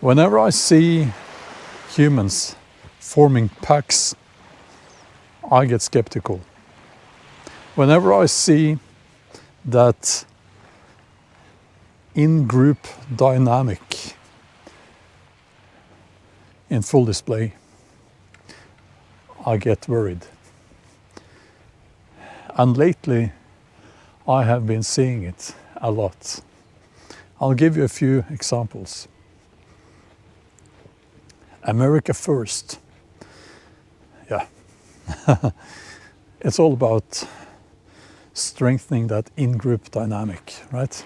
Whenever I see humans forming packs, I get skeptical. Whenever I see that in-group dynamic in full display, I get worried. And lately, I have been seeing it a lot. I'll give you a few examples. America first. Yeah. It's all about strengthening that in-group dynamic, right?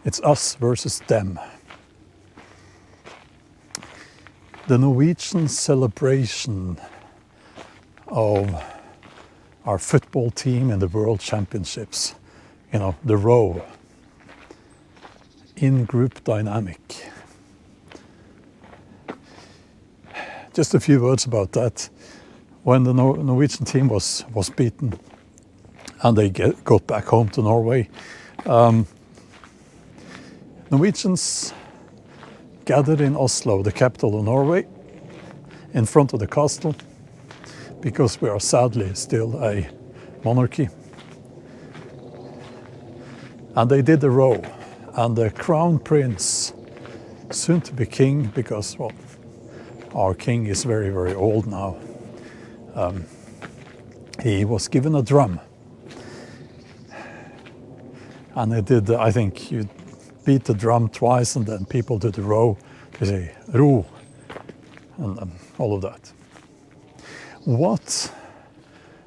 It's us versus them. The Norwegian celebration of our football team in the World Championships, you know, the row, in-group dynamic. Just a few words about that. When the Norwegian team was beaten and they got back home to Norway, Norwegians gathered in Oslo, the capital of Norway, in front of the castle, because we are sadly still a monarchy. And they did the row, and the crown prince, soon to be king, because, well, our king is very, very old now. He was given a drum. And they did, I think, you beat the drum twice and then people do the row. They say, ro, and all of that. What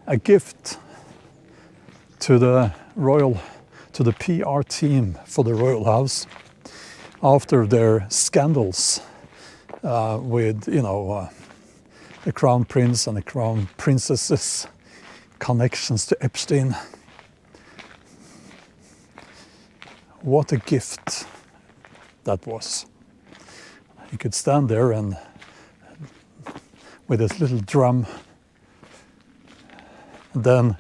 a gift to the PR team for the royal house after their scandals with, you know, the crown prince and the crown princess's connections to Epstein. What a gift that was. He could stand there and with his little drum and then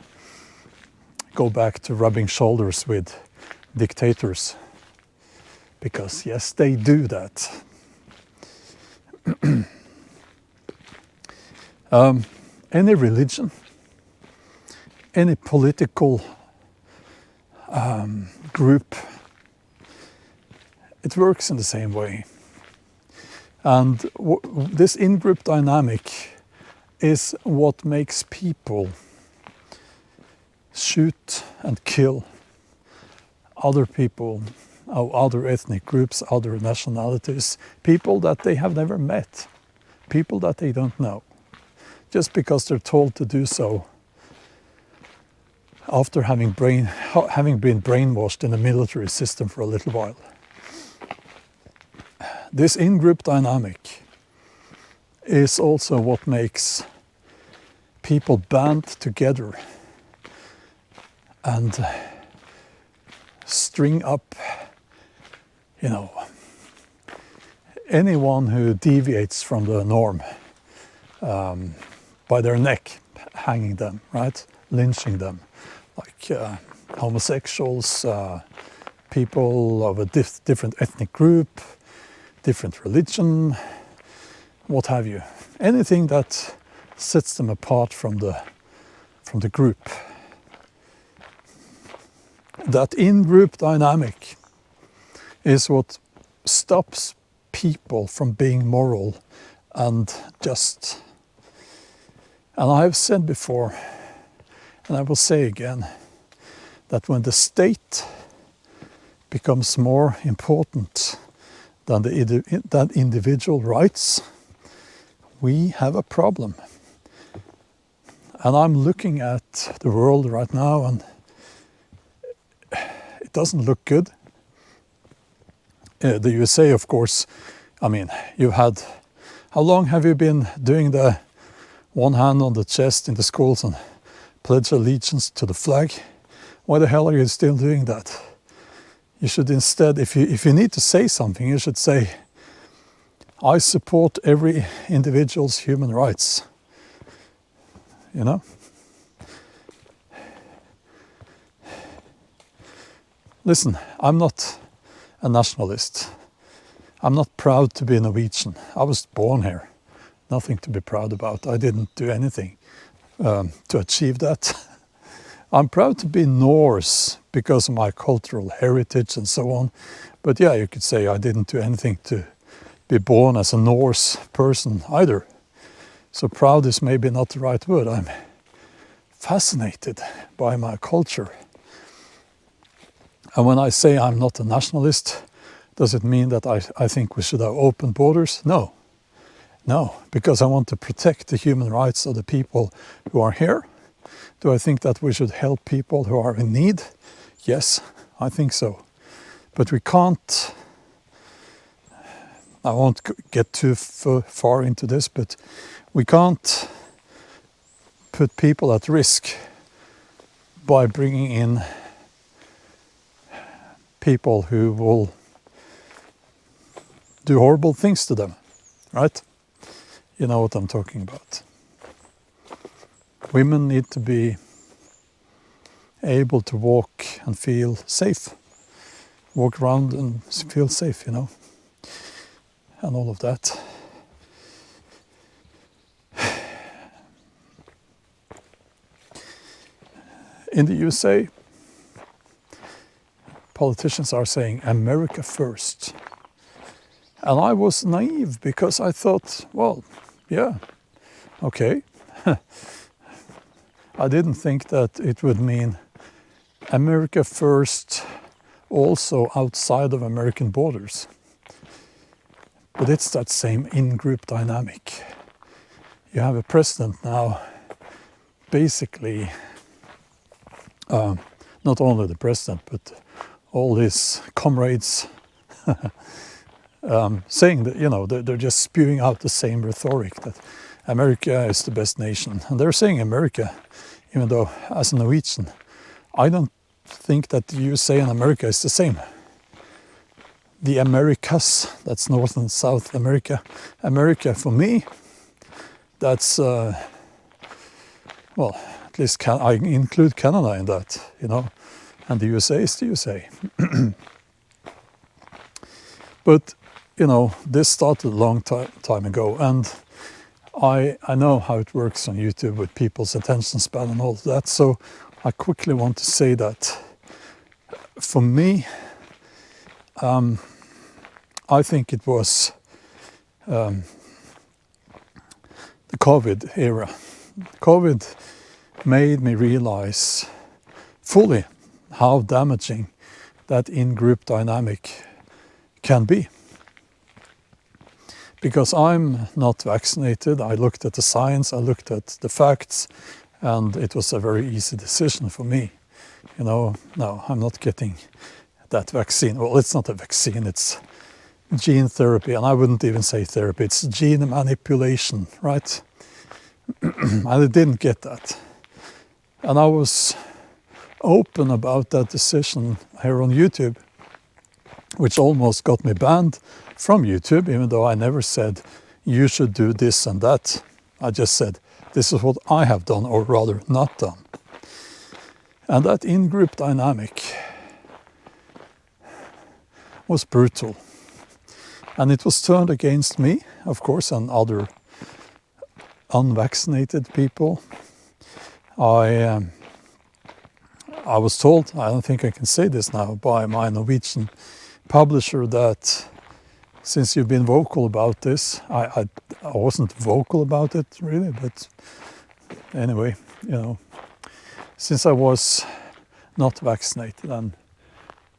go back to rubbing shoulders with dictators. Because yes, they do that. Any religion, any political group, it works in the same way. And this in-group dynamic is what makes people shoot and kill other people of other ethnic groups, other nationalities, people that they have never met, people that they don't know, just because they're told to do so after having been brainwashed in the military system for a little while. This in-group dynamic is also what makes people band together and string up, you know, anyone who deviates from the norm by their neck, hanging them, right? Lynching them, like homosexuals, people of a different ethnic group, different religion, what have you. Anything that sets them apart from the group. That in-group dynamic is what stops people from being moral and just. And I have said before, and I will say again, that when the state becomes more important than than individual rights, we have a problem. And I'm looking at the world right now and it doesn't look good. The USA, of course, I mean, how long have you been doing the one hand on the chest in the schools and pledge allegiance to the flag? Why the hell are you still doing that? You should instead, if you need to say something, you should say, I support every individual's human rights. You know? Listen, I'm not a nationalist. I'm not proud to be Norwegian. I was born here. Nothing to be proud about. I didn't do anything to achieve that. I'm proud to be Norse because of my cultural heritage and so on. But yeah, you could say I didn't do anything to be born as a Norse person either. So proud is maybe not the right word. I'm fascinated by my culture. And when I say I'm not a nationalist, does it mean that I think we should have open borders? No. No, because I want to protect the human rights of the people who are here. Do I think that we should help people who are in need? Yes, I think so. But we can't, I won't get too far into this, but we can't put people at risk by bringing in people who will do horrible things to them, right? You know what I'm talking about. Women need to be able to walk and feel safe. Walk around and feel safe, you know, and all of that. In the USA, politicians are saying America first. And I was naive because I thought, well, yeah, okay. I didn't think that it would mean America first also outside of American borders. But it's that same in-group dynamic. You have a president now, basically, not only the president, but all his comrades saying that, you know, they're just spewing out the same rhetoric that America is the best nation. And they're saying America, even though as a Norwegian, I don't think that the USA and America is the same. The Americas, that's North and South America. America, for me, that's, well, at least I include Canada in that, you know, and the USA is the USA. But, you know, this started a long time ago, and I know how it works on YouTube with people's attention span and all of that, so I quickly want to say that for me, I think it was the COVID era. COVID made me realize fully how damaging that in-group dynamic can be. Because I'm not vaccinated, I looked at the science, I looked at the facts, and it was a very easy decision for me. You know, no, I'm not getting that vaccine. Well, it's not a vaccine, it's gene therapy, and I wouldn't even say therapy, it's gene manipulation, right? And I didn't get that. And I was open about that decision here on YouTube, which almost got me banned from YouTube, even though I never said, you should do this and that. I just said, this is what I have done, or rather not done. And that in-group dynamic was brutal. And it was turned against me, of course, and other unvaccinated people. I was told, I don't think I can say this now, by my Norwegian publisher that since you've been vocal about this, I wasn't vocal about it really, but anyway, you know, since I was not vaccinated, and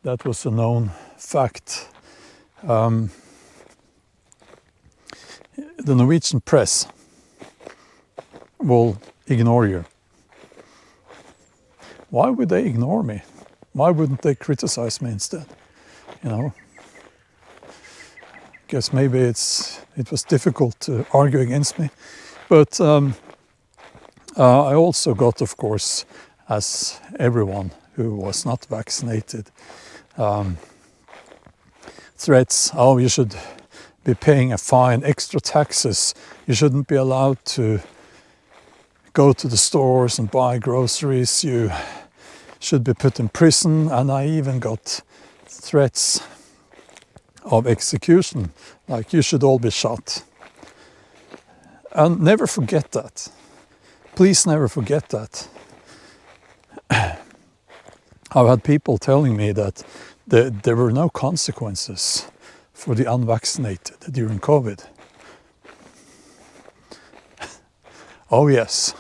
that was a known fact, the Norwegian press will ignore you. Why would they ignore me? Why wouldn't they criticize me instead? You know, I guess maybe it was difficult to argue against me, but I also got, of course, as everyone who was not vaccinated, threats. Oh, you should be paying a fine, extra taxes. You shouldn't be allowed to go to the stores and buy groceries. You should be put in prison. And I even got threats of execution, like you should all be shot. And never forget that. Please never forget that. I've had people telling me that there were no consequences for the unvaccinated during COVID. Oh yes,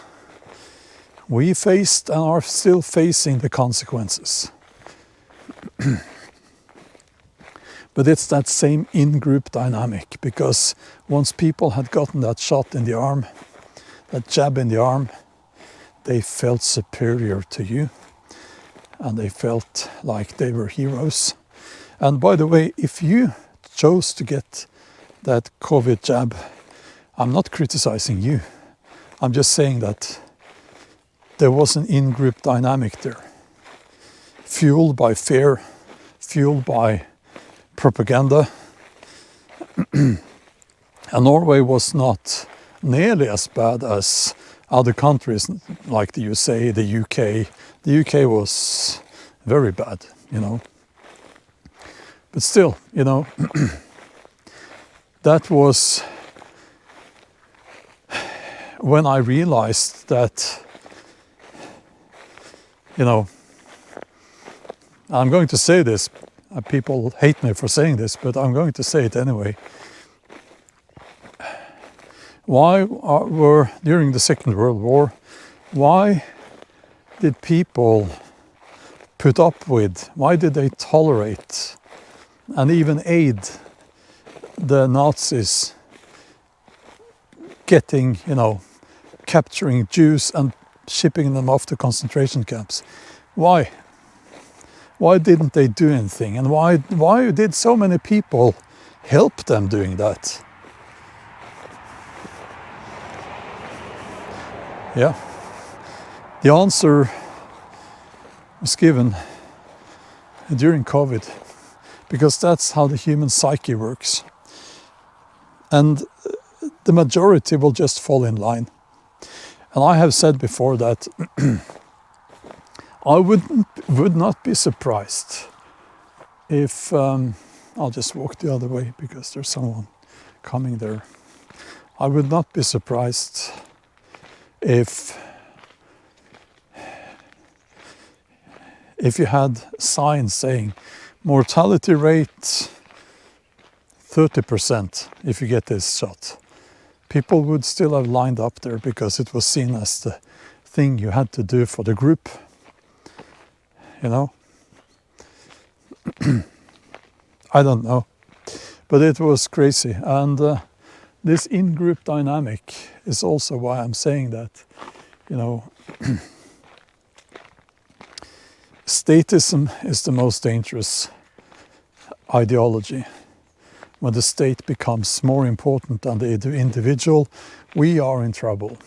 we faced and are still facing the consequences. But it's that same in-group dynamic, because once people had gotten that shot in the arm, that jab in the arm, they felt superior to you. And they felt like they were heroes. And by the way, if you chose to get that COVID jab, I'm not criticizing you. I'm just saying that there was an in-group dynamic there, fueled by fear, fueled by propaganda. And Norway was not nearly as bad as other countries like the USA, the UK. The UK was very bad, you know. But still, you know, that was when I realized that, you know, I'm going to say this, people hate me for saying this, but I'm going to say it anyway. Why were, during the Second World War, why did people put up with, why did they tolerate and even aid the Nazis getting, you know, capturing Jews and shipping them off to concentration camps? Why? Why didn't they do anything? And why did so many people help them doing that? Yeah. The answer was given during COVID, because that's how the human psyche works. And the majority will just fall in line. And I have said before that I would not be surprised if, I'll just walk the other way because there's someone coming there. I would not be surprised if you had signs saying mortality rate 30% if you get this shot. People would still have lined up there because it was seen as the thing you had to do for the group, you know. I don't know, but it was crazy. And this in-group dynamic is also why I'm saying that, you know, statism is the most dangerous ideology. When the state becomes more important than the individual, we are in trouble.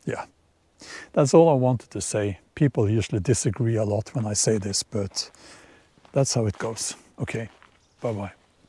Yeah, that's all I wanted to say. People usually disagree a lot when I say this, but that's how it goes. Okay, bye-bye.